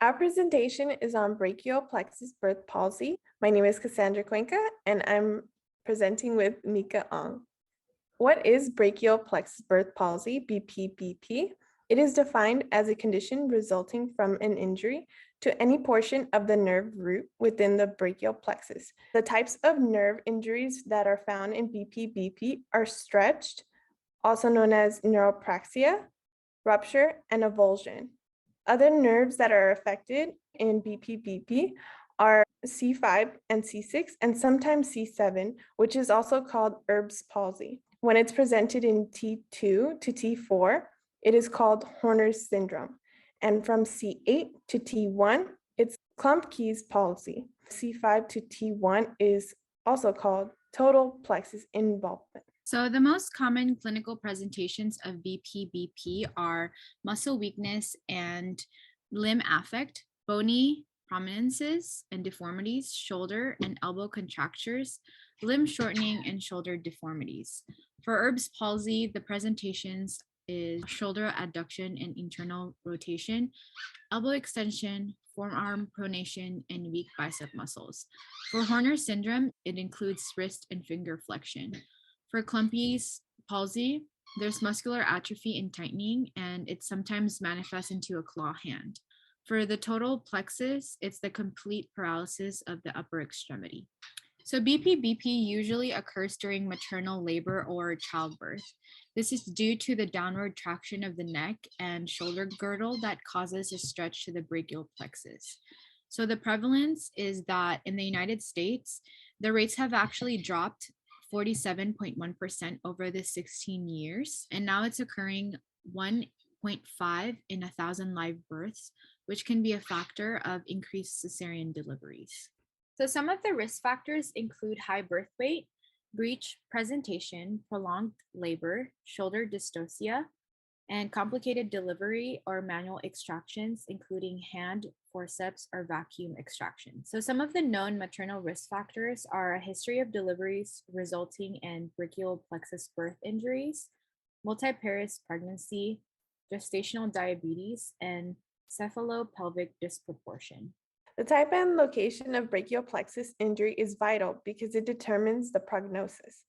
Our presentation is on brachial plexus birth palsy. My name is Cassandra Cuenca, and I'm presenting with Mica Ong. What is brachial plexus birth palsy, BPBP? It is defined as a condition resulting from an injury to any portion of the nerve root within the brachial plexus. The types of nerve injuries that are found in BPBP are stretched, also known as neuropraxia, rupture, and avulsion. Other nerves that are affected in BPBP are C5 and C6, and sometimes C7, which is also called Erb's palsy. When it's presented in T2 to T4, it is called Horner's syndrome. And from C8 to T1, it's Klumpke's palsy. C5 to T1 is also called total plexus involvement. So the most common clinical presentations of BPBP are muscle weakness and limb affect, bony prominences and deformities, shoulder and elbow contractures, limb shortening, and shoulder deformities. For Erb's palsy, the presentations is shoulder adduction and internal rotation, elbow extension, forearm pronation, and weak bicep muscles. For Horner's syndrome, it includes wrist and finger flexion. For Klumpke's palsy, there's muscular atrophy and tightening, and it sometimes manifests into a claw hand. For the total plexus, it's the complete paralysis of the upper extremity. So BPBP usually occurs during maternal labor or childbirth. This is due to the downward traction of the neck and shoulder girdle that causes a stretch to the brachial plexus. So the prevalence is that in the United States, the rates have actually dropped 47.1% over the 16 years, and now it's occurring 1.5 in 1,000 live births, which can be a factor of increased cesarean deliveries. So some of the risk factors include high birth weight, breech presentation, prolonged labor, shoulder dystocia, and complicated delivery or manual extractions, including hand, forceps, or vacuum extraction. So some of the known maternal risk factors are a history of deliveries resulting in brachial plexus birth injuries, multiparous pregnancy, gestational diabetes, and cephalopelvic disproportion. The type and location of brachial plexus injury is vital because it determines the prognosis.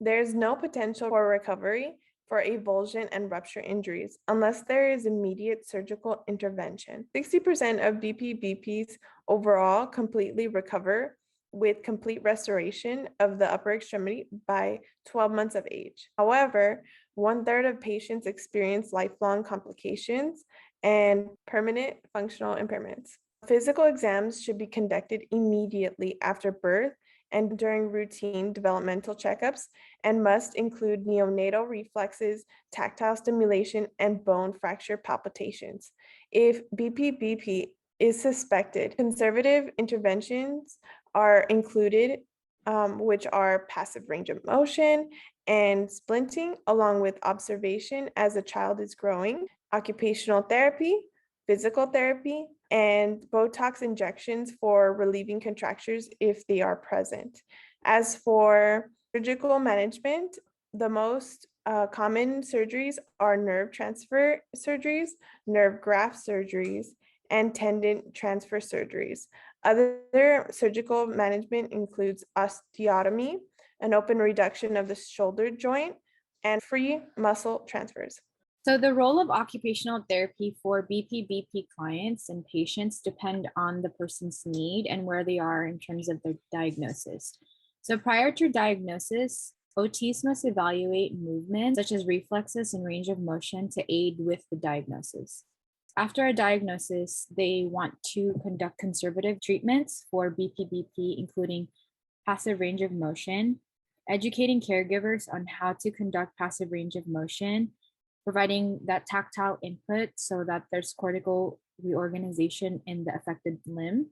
There is no potential for recovery for avulsion and rupture injuries unless there is immediate surgical intervention. 60% of BPBPs overall completely recover with complete restoration of the upper extremity by 12 months of age. However, 1/3 of patients experience lifelong complications and permanent functional impairments. Physical exams should be conducted immediately after birth and during routine developmental checkups, and must include neonatal reflexes, tactile stimulation, and bone fracture palpitations. If BPBP is suspected, conservative interventions are included, which are passive range of motion and splinting, along with observation as a child is growing, occupational therapy, physical therapy, and Botox injections for relieving contractures if they are present. As for surgical management, the most common surgeries are nerve transfer surgeries, nerve graft surgeries, and tendon transfer surgeries. Other surgical management includes osteotomy, an open reduction of the shoulder joint, and free muscle transfers. So the role of occupational therapy for BPBP clients and patients depend on the person's need and where they are in terms of their diagnosis. So prior to diagnosis, OTs must evaluate movement such as reflexes and range of motion to aid with the diagnosis. After a diagnosis, they want to conduct conservative treatments for BPBP, including passive range of motion, educating caregivers on how to conduct passive range of motion, providing that tactile input so that there's cortical reorganization in the affected limb,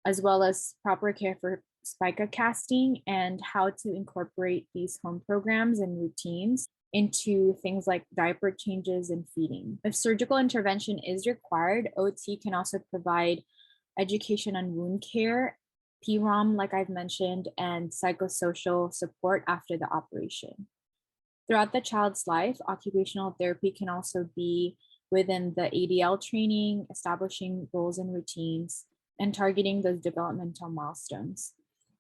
as well as proper care for spica casting and how to incorporate these home programs and routines into things like diaper changes and feeding. If surgical intervention is required, OT can also provide education on wound care, PROM, like I've mentioned, and psychosocial support after the operation. Throughout the child's life, occupational therapy can also be within the ADL training, establishing goals and routines, and targeting those developmental milestones.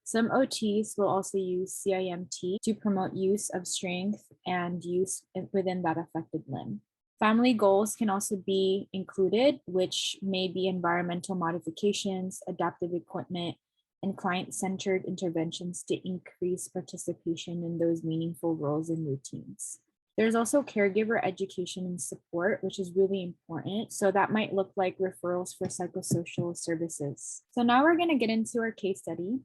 Some OTs will also use CIMT to promote use of strength and use within that affected limb. Family goals can also be included, which may be environmental modifications, adaptive equipment, and client-centered interventions to increase participation in those meaningful roles and routines. There's also caregiver education and support, which is really important. So that might look like referrals for psychosocial services. So now we're going to get into our case study.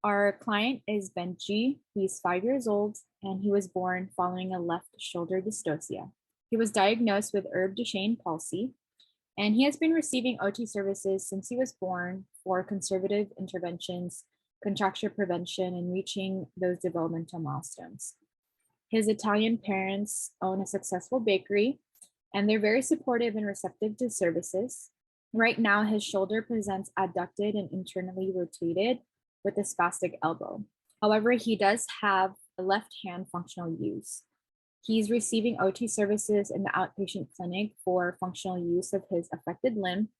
Our client is Benji. He's 5 years old, and he was born following a left shoulder dystocia. He was diagnosed with herb Duchenne palsy, and he has been receiving OT services since he was born for conservative interventions, contracture prevention, and reaching those developmental milestones. His Italian parents own a successful bakery, and they're very supportive and receptive to services. Right now, his shoulder presents adducted and internally rotated with a spastic elbow. However, he does have a left hand functional use. He's receiving OT services in the outpatient clinic for functional use of his affected limb,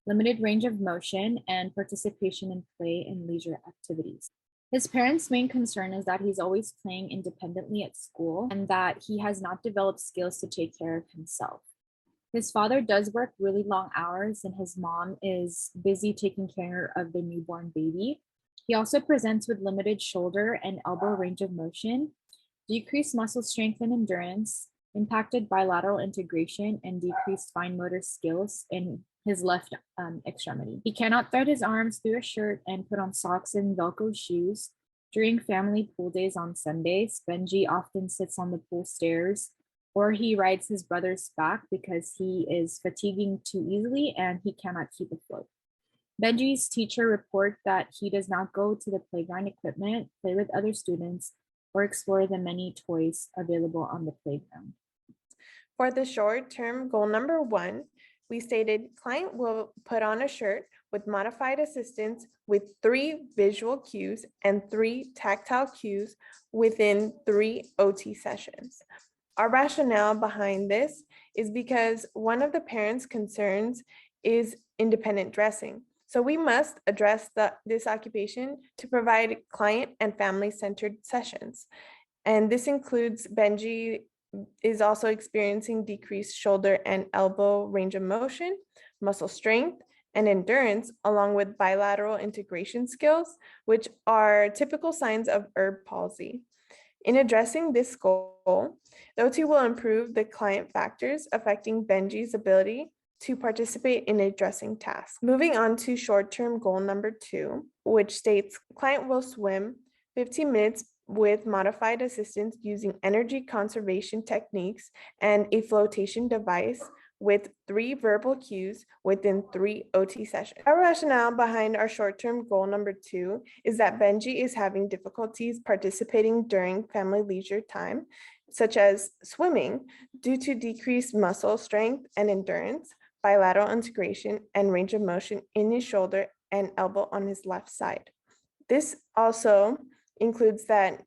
limited range of motion, and participation in play and leisure activities. His parents' main concern is that he's always playing independently at school and that he has not developed skills to take care of himself. His father does work really long hours, and his mom is busy taking care of the newborn baby. He also presents with limited shoulder and elbow range of motion, decreased muscle strength and endurance, impacted bilateral integration, and decreased fine motor skills in his left extremity. He cannot thread his arms through a shirt and put on socks and Velcro shoes. During family pool days on Sundays, Benji often sits on the pool stairs, or he rides his brother's back because he is fatiguing too easily and he cannot keep afloat. Benji's teacher report that he does not go to the playground equipment, play with other students, or explore the many toys available on the playground. For the short-term goal number 1, we stated client will put on a shirt with modified assistance with 3 visual cues and 3 tactile cues within 3 OT sessions. Our rationale behind this is because one of the parents' concerns is independent dressing. So we must address this occupation to provide client and family-centered sessions. And this includes Benji is also experiencing decreased shoulder and elbow range of motion, muscle strength, and endurance, along with bilateral integration skills, which are typical signs of herb palsy. In addressing this goal, the OT will improve the client factors affecting Benji's ability to participate in a dressing task. Moving on to short-term goal number 2, which states client will swim 15 minutes with modified assistance using energy conservation techniques and a flotation device with 3 verbal cues within 3 OT sessions. Our rationale behind our short-term goal number 2 is that Benji is having difficulties participating during family leisure time, such as swimming, due to decreased muscle strength and endurance, bilateral integration, and range of motion in his shoulder and elbow on his left side. This also includes that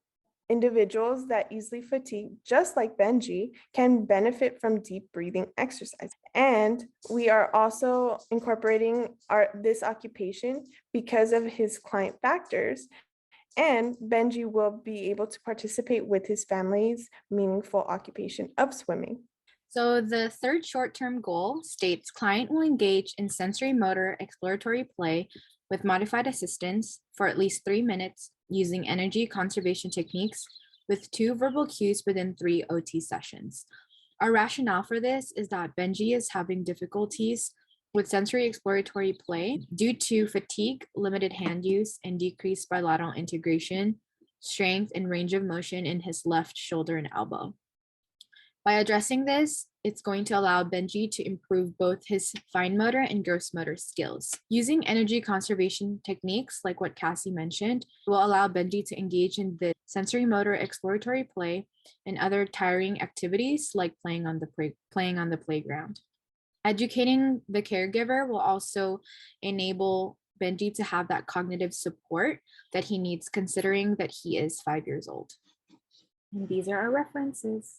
individuals that easily fatigue, just like Benji, can benefit from deep breathing exercise. And we are also incorporating this occupation because of his client factors, and Benji will be able to participate with his family's meaningful occupation of swimming. So the third short-term goal states client will engage in sensory motor exploratory play with modified assistance for at least 3 minutes using energy conservation techniques with 2 verbal cues within 3 OT sessions. Our rationale for this is that Benji is having difficulties with sensory exploratory play due to fatigue, limited hand use, and decreased bilateral integration, strength, and range of motion in his left shoulder and elbow. By addressing this, it's going to allow Benji to improve both his fine motor and gross motor skills. Using energy conservation techniques, like what Cassie mentioned, will allow Benji to engage in the sensory motor exploratory play and other tiring activities like playing on the playground. Educating the caregiver will also enable Benji to have that cognitive support that he needs, considering that he is 5 years old. And these are our references.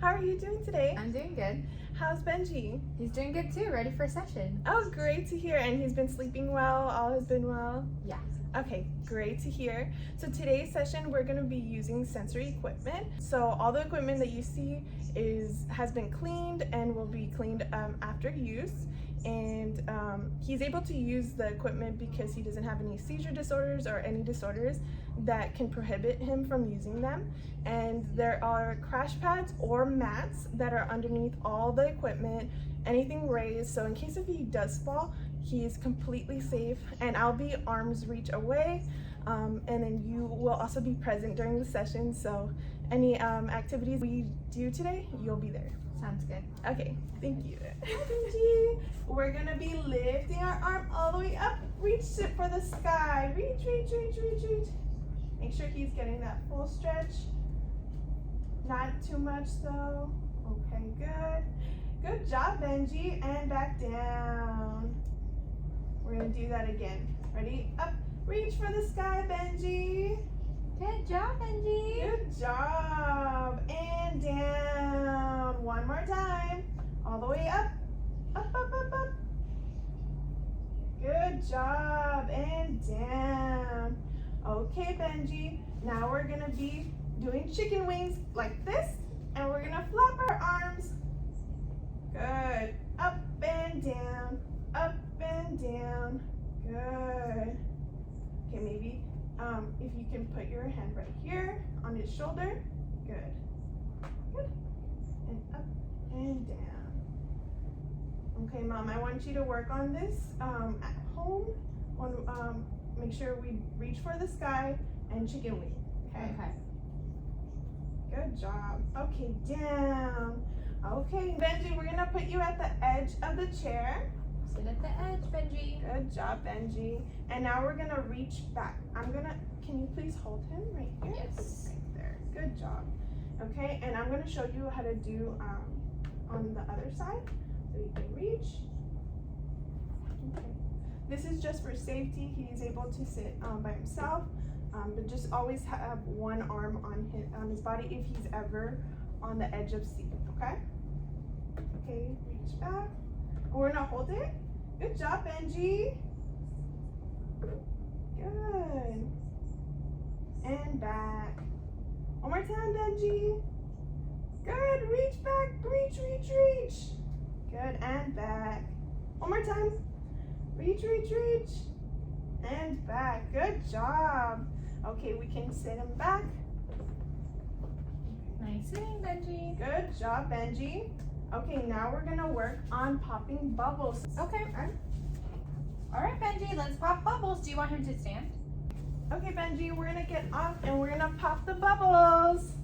How are you doing today? I'm doing good. How's Benji? He's doing good too, ready for session. Oh, great to hear. And he's been sleeping well, all has been well? Yeah. Okay, great to hear. So today's session, we're gonna be using sensory equipment. So all the equipment that you see has been cleaned and will be cleaned after use. And he's able to use the equipment because he doesn't have any seizure disorders or any disorders that can prohibit him from using them. And there are crash pads or mats that are underneath all the equipment, anything raised, so in case if he does fall, he's completely safe. And I'll be arm's reach away, and then you will also be present during the session, so any activities we do today, you'll be there. Sounds good. Okay, thank you. Benji, we're gonna be lifting our arm all the way up. Reach it for the sky. Reach, reach, reach, reach, reach. Make sure he's getting that full stretch. Not too much though. Okay, good. Good job, Benji. And back down. We're gonna do that again. Ready? Up. Reach for the sky, Benji. Good job, Benji. Good job. And down. One more time. All the way up. Up, up, up, up. Good job. And down. Okay, Benji. Now we're gonna be doing chicken wings like this. And we're gonna flap our arms. Good. Up and down. Up and down. Good. Okay, maybe if you can put your hand right here on his shoulder. Good. Good. And up and down. Okay, Mom, I want you to work on this at home. Make sure we reach for the sky and chicken wing. Okay. Good job. Okay, down. Okay, Benji, we're gonna put you at the edge of the chair. Sit at the edge, Benji. Good job, Benji. And now we're gonna reach back. Can you please hold him right here? Yes. Right there. Good job. Okay, and I'm gonna show you how to do on the other side. So you can reach. Okay. This is just for safety. He's able to sit by himself, but just always have one arm on his body if he's ever on the edge of seat. Okay. Okay. Reach back. We're gonna hold it. Good job, Benji. Good. And back. One more time, Benji. Good. Reach back. Reach, reach, reach. Good. And back. One more time. Reach, reach, reach. And back. Good job. Okay, we can sit him back. Nice sitting, Benji. Good job, Benji. Okay, now we're gonna work on popping bubbles. Okay. All right, Benji, let's pop bubbles. Do you want him to stand? Okay, Benji, we're gonna get off and we're gonna pop the bubbles.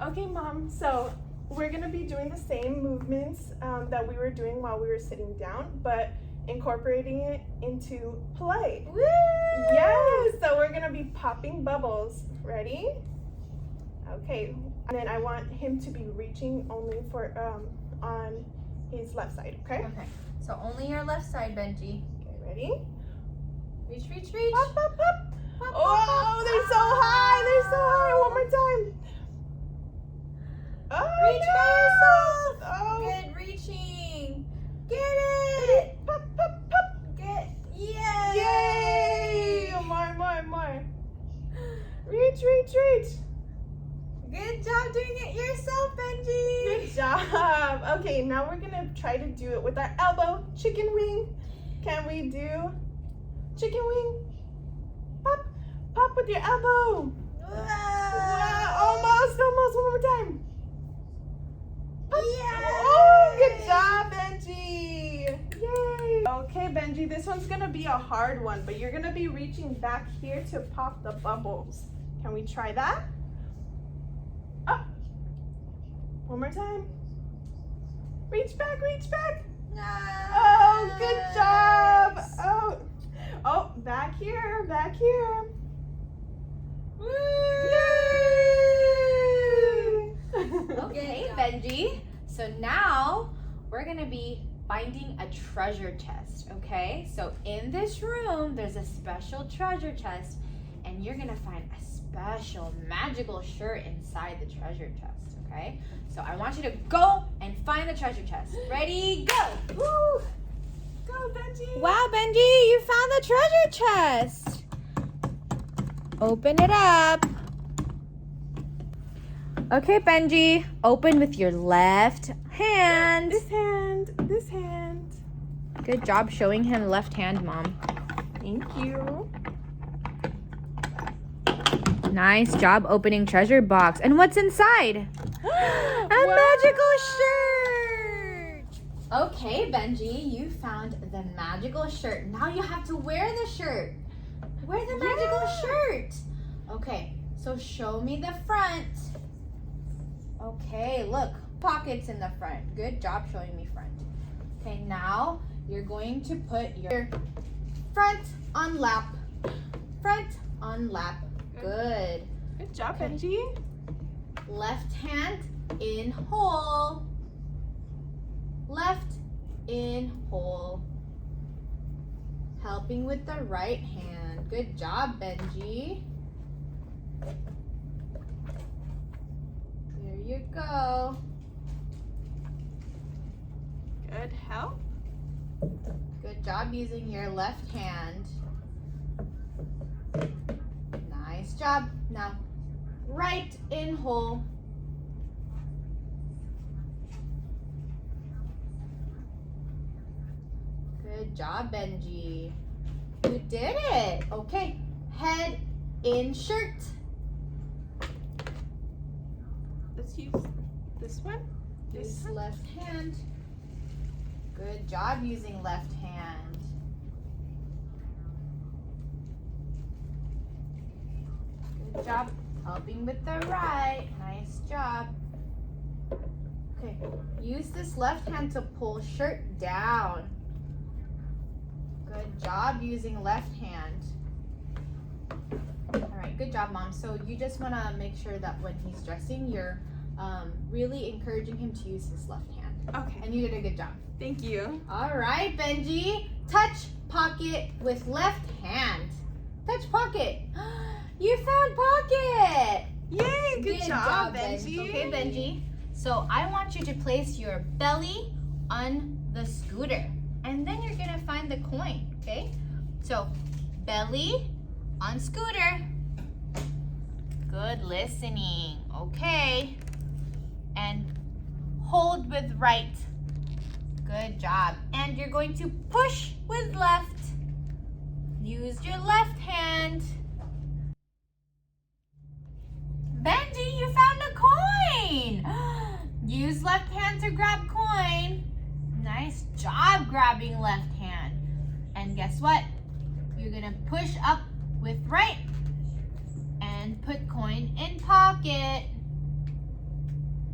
Okay, Mom, so we're gonna be doing the same movements that we were doing while we were sitting down, but incorporating it into play. Woo! Yes, so we're gonna be popping bubbles. Ready? Okay, and then I want him to be reaching only for on his left side, okay? Okay, so only your left side, Benji. Okay, ready? Reach, reach, reach. Pop, pop, pop. Pop, Oh, pop, pop. they're so high, they're so high. One more time. Oh, Reach no. by yourself. Oh. Good reaching. Get it. Pop, pop, pop. Yay. Yay. More. Reach, reach, reach. Good job doing it yourself, Benji. Good job. Okay, now we're gonna try to do it with our elbow. Chicken wing. Can we do chicken wing? Pop, pop with your elbow. Wow, almost. One more time. Pop. Yay. Oh, good job, Benji. Yay. Okay, Benji, this one's gonna be a hard one, but you're gonna be reaching back here to pop the bubbles. Can we try that? Up. One more time. Reach back, reach back. Oh, good job. Oh, back here. Woo. Yay! Okay, Benji. So now we're gonna be finding a treasure chest, okay? So in this room, there's a special treasure chest, and you're gonna find a special magical shirt inside the treasure chest, okay? So I want you to go and find the treasure chest. Ready, go! Woo! Go, Benji! Wow, Benji, you found the treasure chest. Open it up. Okay, Benji, open with your left hand. This hand, this hand. Good job showing him left hand, Mom. Thank you. Nice job opening treasure box. And what's inside? A magical shirt! Okay, Benji, you found the magical shirt. Now you have to wear the shirt. Wear the magical shirt. Okay, so show me the front. Okay, look, pockets in the front. Good job showing me front. Okay, now you're going to put your front on lap. Front on lap. Good. Good job, Benji. Left hand in hole. Left in hole. Helping with the right hand. Good job, Benji. There you go. Good help. Good job using your left hand. Nice job. Now, right in hole. Good job, Benji. You did it. Okay, head in shirt. Let's use this one. Use left hand. Good job using left hand. Good job helping with the right. Nice job. Okay, use this left hand to pull shirt down. Good job using left hand. All right, good job, Mom. So you just want to make sure that when he's dressing, you're really encouraging him to use his left hand. Okay. And you did a good job. Thank you. All right, Benji. Touch pocket with left hand. Touch pocket. You found pocket. Yay, good job, Benji. Okay, Benji. So I want you to place your belly on the scooter. And then you're gonna find the coin, okay? So belly on scooter. Good listening. Okay. And hold with right. Good job. And you're going to push with left. Use your left hand. Benji, you found a coin. Use left hand to grab coin. Nice job grabbing left hand. And guess what? You're gonna push up with right and put coin in pocket.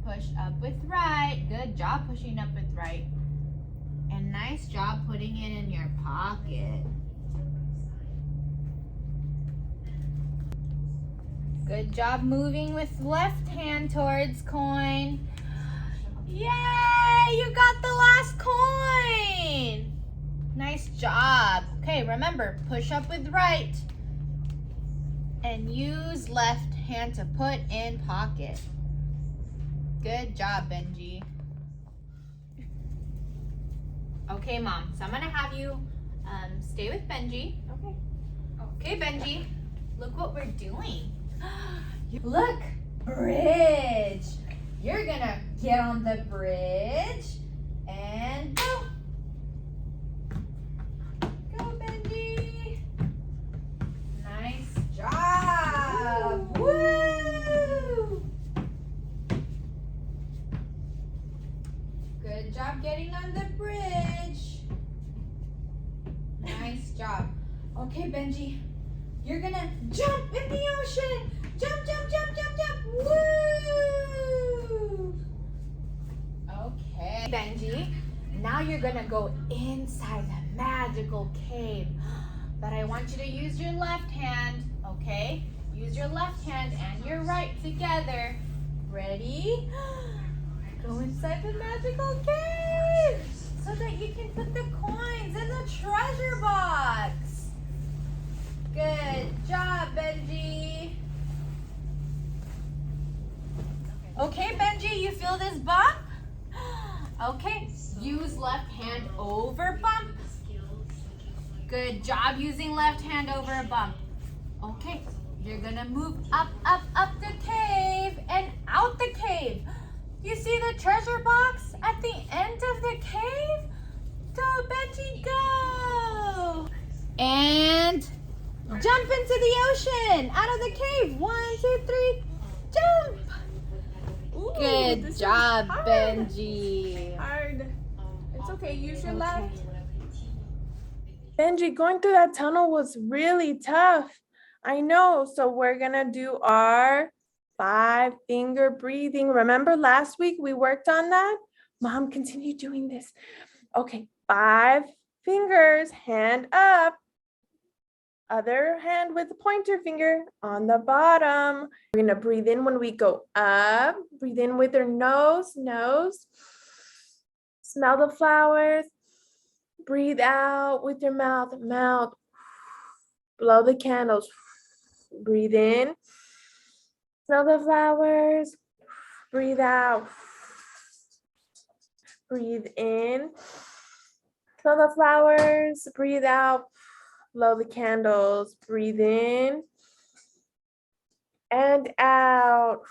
Push up with right. Good job pushing up with right. And nice job putting it in your pocket. Good job moving with left hand towards coin. Yay! You got the last coin! Nice job. Okay, remember, push up with right. And use left hand to put in pocket. Good job, Benji. Okay, Mom, so I'm gonna have you stay with Benji. Okay. Okay, Benji, look what we're doing. Look, bridge. You're gonna get on the bridge and go. Go, Benji. Nice job. Woo! Good job getting on the bridge. Nice job. Okay, Benji. You're gonna jump in the ocean. Jump, jump, jump, jump, jump. Woo! Okay, Benji. Now you're gonna go inside the magical cave. But I want you to use your left hand, okay? Use your left hand and your right together. Ready? Go inside the magical cave so that you can put the coins in the treasure box. Good job, Benji. feel this bump? Okay, use left hand over bump. Good job using left hand over a bump. Okay, you're gonna move up, up, up the cave and out the cave. You see the treasure box at the end of the cave? Go, Benji, go! And jump into the ocean, out of the cave. 1, 2, 3, jump! Ooh, Good job, Benji. Hard. It's okay, use your left. Benji, going through that tunnel was really tough. I know, so we're gonna do our 5-finger breathing. Remember last week we worked on that? Mom, continue doing this. Okay, 5 fingers, hand up. Other hand with the pointer finger on the bottom. We're gonna breathe in when we go up. Breathe in with your nose. Smell the flowers. Breathe out with your mouth. Blow the candles. Breathe in. Smell the flowers. Breathe out. Breathe in. Smell the flowers. Breathe out. Blow the candles. Breathe in and out.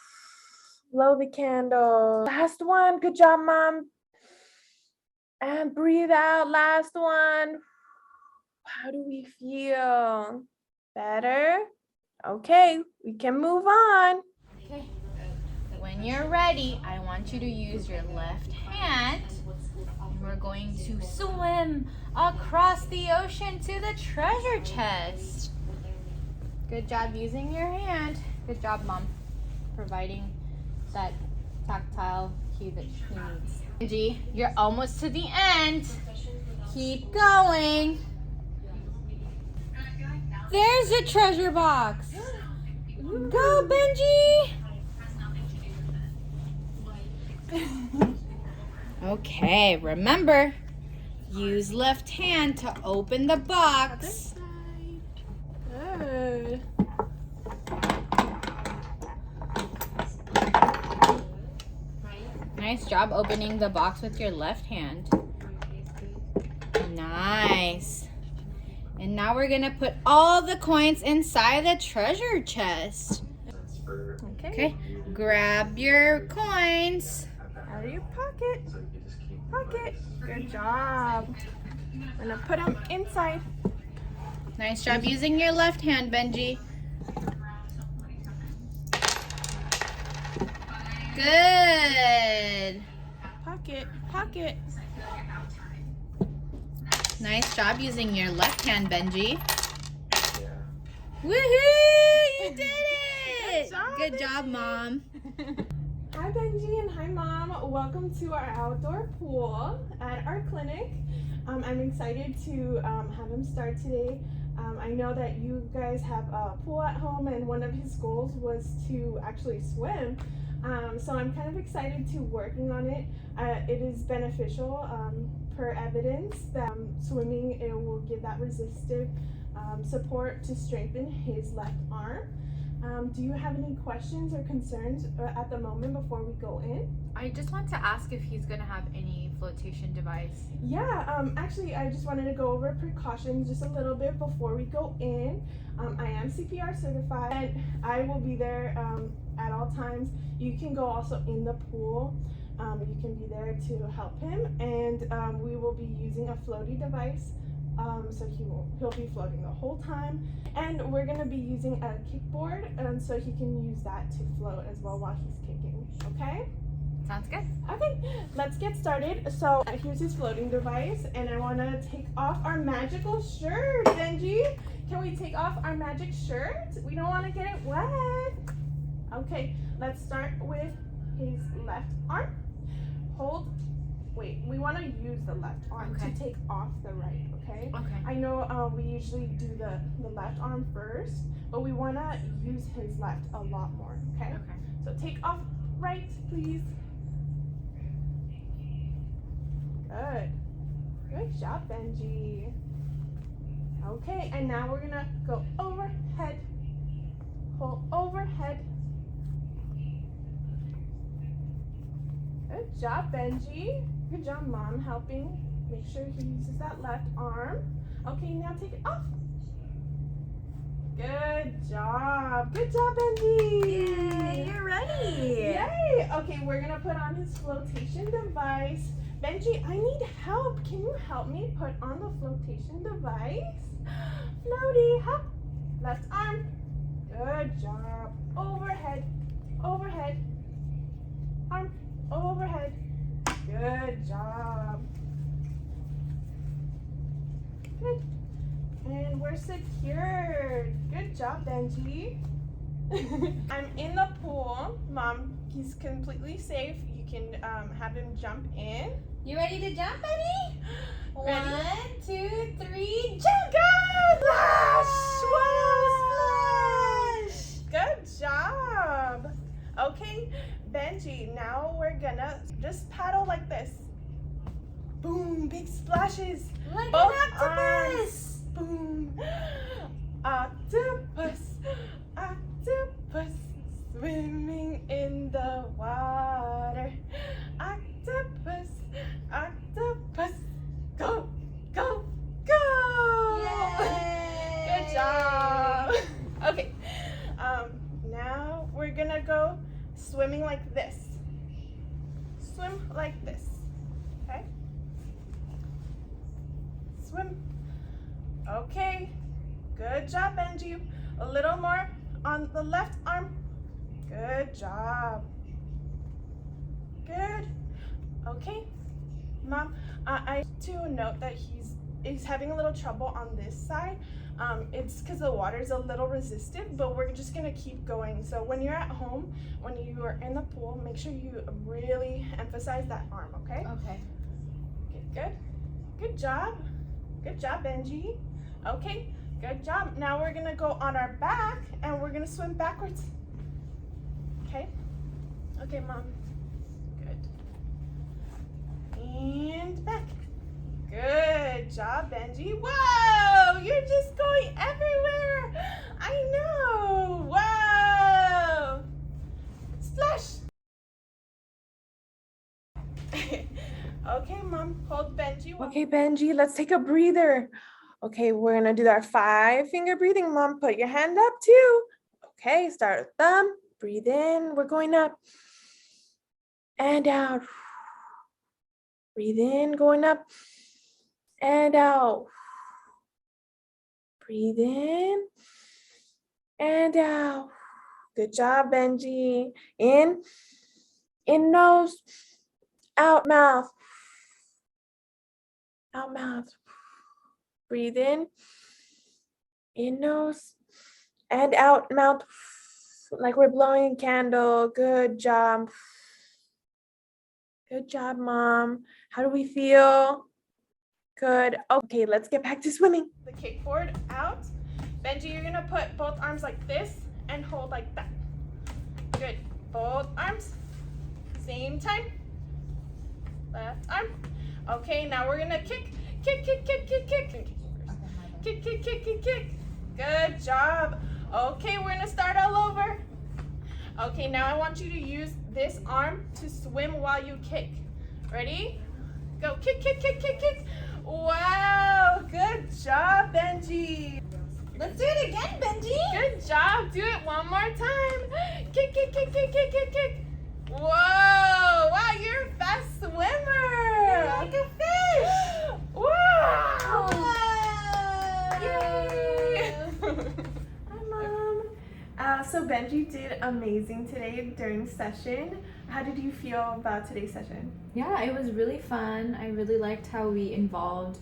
Blow the candle. Last one. Good job, Mom. And breathe out. Last one. How do we feel? Better? Okay, we can move on. Okay. When you're ready, I want you to use your left hand. And we're going to swim across the ocean to the treasure chest. Good job using your hand. Good job, Mom, providing that tactile cue that she needs. Benji, you're almost to the end. Keep going. There's the treasure box. Go, Benji. Okay, remember, use left hand to open the box. Good. Nice job opening the box with your left hand. Nice. And now we're gonna put all the coins inside the treasure chest. Okay, grab your coins. Out of your pocket. Good job. I'm gonna put them inside. Nice job using your left hand, Benji. Good. Pocket. Nice job using your left hand, Benji. Woohoo! You did it! Good job, Mom. Hi, Benji, and hi, Mom. Welcome to our outdoor pool at our clinic. I'm excited to have him start today. I know that you guys have a pool at home, and one of his goals was to actually swim. So I'm kind of excited to working on it. It is beneficial per evidence that swimming, it will give that resistive support to strengthen his left arm. Do you have any questions or concerns at the moment before we go in? I just want to ask if he's going to have any flotation device. Yeah, actually, I just wanted to go over precautions just a little bit before we go in. I am CPR certified, and I will be there at all times. You can go also in the pool. You can be there to help him, and we will be using a floaty device. So he'll be floating the whole time, and we're gonna be using a kickboard, and so he can use that to float as well while he's kicking. Okay? Sounds good. Okay, let's get started. So here's his floating device, and I want to take off our magical shirt. Benji, can we take off our magic shirt? We don't want to get it wet. Okay, let's start with his left arm. Hold. Wait, we want to use the left arm to take off the right, okay? Okay. I know we usually do the left arm first, but we want to use his left a lot more, okay? Okay. So take off right, please. Good. Good job, Benji. Okay, and now we're gonna go overhead. Pull overhead. Good job, Benji. Good job, Mom, helping. Make sure he uses that left arm. Okay, now take it off. Good job. Good job, Benji. Yay, you're ready. Yay. Okay, we're going to put on his flotation device. Benji, I need help. Can you help me put on the flotation device? Floaty, hop. Left arm. Good job. Overhead. Overhead. Arm. Overhead. Good job. Good. And we're secured. Good job, Benji. I'm in the pool. Mom, he's completely safe. You can have him jump in. You ready to jump, Benny? Ready? 1, 2, 3, jump! Good! Splash! Whoa! Splash! Good job. Okay, Benji, now we're gonna just paddle like this. Boom, big splashes. Like Both an octopus! arms. Boom. Octopus, octopus, swimming in the water. Octopus, octopus, go, go, go. Yay! Good job. Okay, now we're gonna go swimming like this. Swim like this, okay? Swim. Okay, good job, Benji. A little more on the left arm. Good job. Good. Okay, Mom, I to note that he's having a little trouble on this side. It's because the water is a little resistant, but we're just gonna keep going. So when you're at home, when you are in the pool, make sure you really emphasize that arm, okay? Okay. Okay, good. Good job. Good job, Benji. Okay, good job. Now we're gonna go on our back and we're gonna swim backwards. Okay? Okay, Mom. Good. And back. Good job, Benji. Whoa! You're just going everywhere! I know! Whoa! Splash! Okay, Mom, hold Benji. Okay, Benji, let's take a breather. Okay, we're gonna do our 5-finger breathing. Mom, put your hand up too. Okay, start with thumb. Breathe in. We're going up and out. Breathe in, going up and out. Breathe in and out. Good job, Benji. In nose, out mouth. Out mouth. Breathe in nose, and out mouth, like we're blowing a candle. Good job. Good job, Mom. How do we feel? Good. Okay, let's get back to swimming. The kickboard out. Benji, you're gonna put both arms like this and hold like that. Good. Both arms. Same time. Left arm. Okay, now we're gonna kick. Kick, kick, kick, kick, kick. Kick, kick, kick, kick, kick. Good job. Okay, we're gonna start all over. Okay, now I want you to use this arm to swim while you kick. Ready? Go. Kick, kick, kick, kick, kick. Wow, good job, Benji. Let's do it again, Benji. Good job. Do it one more time. Kick, kick, kick, kick, kick, kick, kick. Whoa, wow, you're a fast swimmer. You're like a fish. Wow. Whoa. Yay. Hi, Mom. So Benji did amazing today during session. How did you feel about today's session? Yeah, it was really fun. I really liked how we involved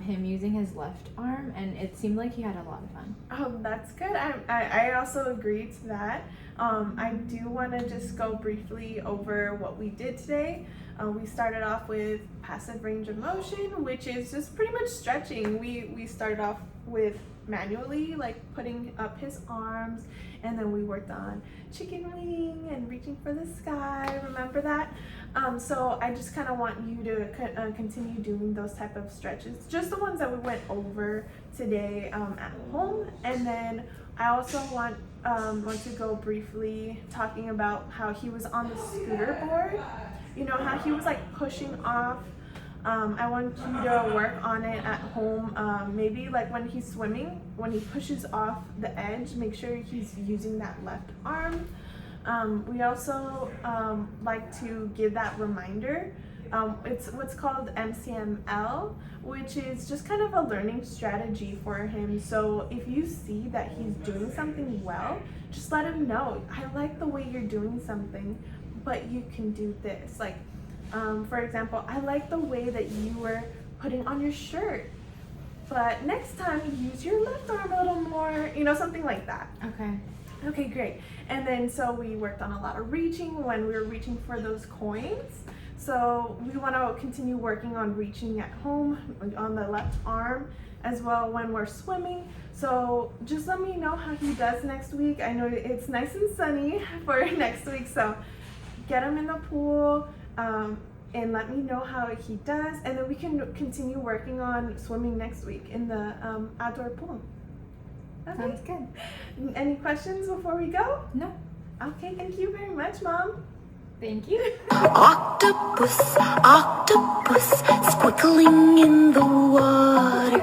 him using his left arm, and it seemed like he had a lot of fun. Oh, that's good. I also agree to that. I do want to just go briefly over what we did today. We started off with passive range of motion, which is just pretty much stretching. We started off with manually, like putting up his arms, and then we worked on chicken wing and reaching for the sky. Remember that? So I just kind of want you to continue doing those type of stretches, just the ones that we went over today at home. And then I also want to go briefly talking about how he was on the scooter board. you know how he was like pushing off. I want you to work on it at home. Maybe like when he's swimming, when he pushes off the edge, make sure he's using that left arm. We also like to give that reminder. It's what's called MCML, which is just kind of a learning strategy for him. So if you see that he's doing something well, just let him know, I like the way you're doing something, but you can do this. Like, for example, I like the way that you were putting on your shirt, but next time use your left arm a little more, you know, something like that. Okay. Okay, great. And then so we worked on a lot of reaching when we were reaching for those coins. So we want to continue working on reaching at home on the left arm as well when we're swimming. So just let me know how he does next week. I know it's nice and sunny for next week, so get him in the pool and let me know how he does, and then we can continue working on swimming next week in the outdoor pool. Okay. Sounds good. Any questions before we go? No. Okay, thank you very much, Mom. Thank you. Octopus, octopus, squiggling in the water.